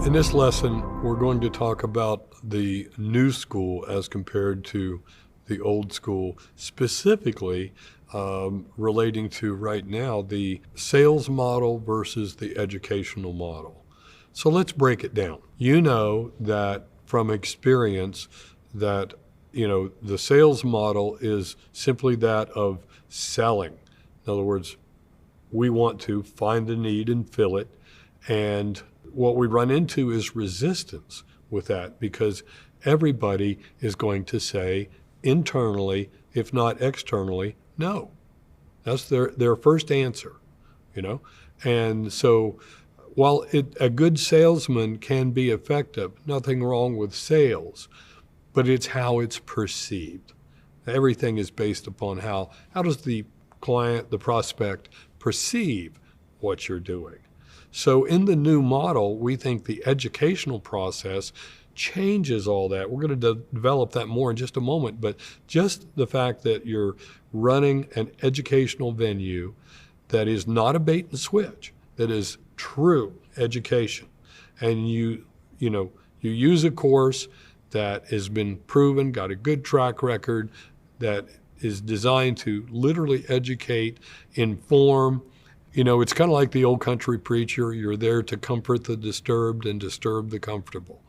In this lesson, we're going to talk about the new school as compared to the old school, specifically relating to right now the sales model versus the educational model. So let's break it down. You know that from experience that the sales model is simply that of selling. In other words, we want to find a need and fill it, and what we run into is resistance with that because everybody is going to say internally, if not externally, no. That's their first answer, And so while a good salesman can be effective, nothing wrong with sales, but it's how it's perceived. Everything is based upon how does the client, the prospect, perceive what you're doing. So in the new model, we think the educational process changes all that. We're going to develop that more in just a moment, but just the fact that you're running an educational venue that is not a bait and switch, that is true education, and you use a course that has been proven, got a good track record, that is designed to literally educate, inform. It's kind of like the old country preacher. You're there to comfort the disturbed and disturb the comfortable,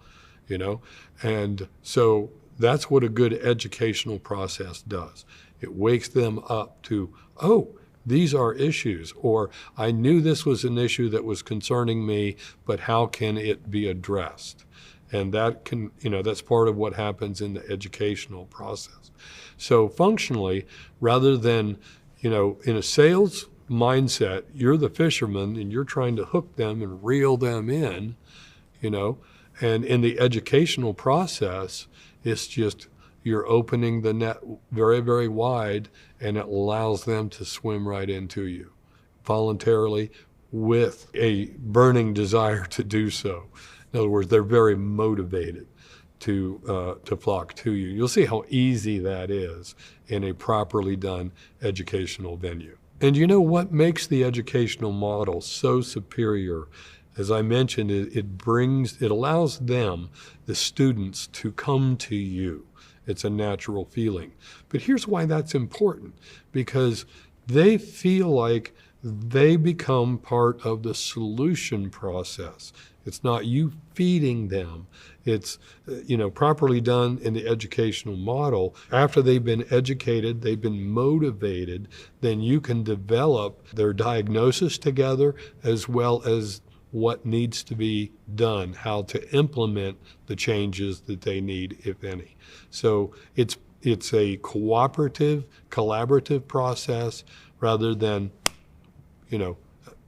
And so that's what a good educational process does. It wakes them up to, oh, these are issues, or I knew this was an issue that was concerning me, but how can it be addressed? And that can, that's part of what happens in the educational process. So functionally, rather than, in a sales mindset, you're the fisherman and you're trying to hook them and reel them in, and in the educational process, it's just you're opening the net very, very wide, and it allows them to swim right into you voluntarily with a burning desire to do so. In other words, they're very motivated to flock to you. You'll see how easy that is in a properly done educational venue. And what makes the educational model so superior? As I mentioned, it allows them, the students, to come to you. It's a natural feeling. But here's why that's important, because they feel like they become part of the solution process. It's not you feeding them. It's, properly done in the educational model. After they've been educated, they've been motivated, then you can develop their diagnosis together as well as what needs to be done, how to implement the changes that they need, if any. So it's a cooperative, collaborative process rather than,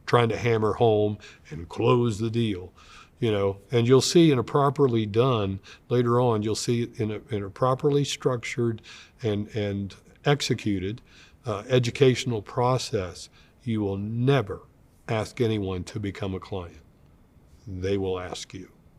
trying to hammer home and close the deal. And you'll see in a properly done, later on, you'll see in a properly structured and executed educational process, you will never ask anyone to become a client. They will ask you.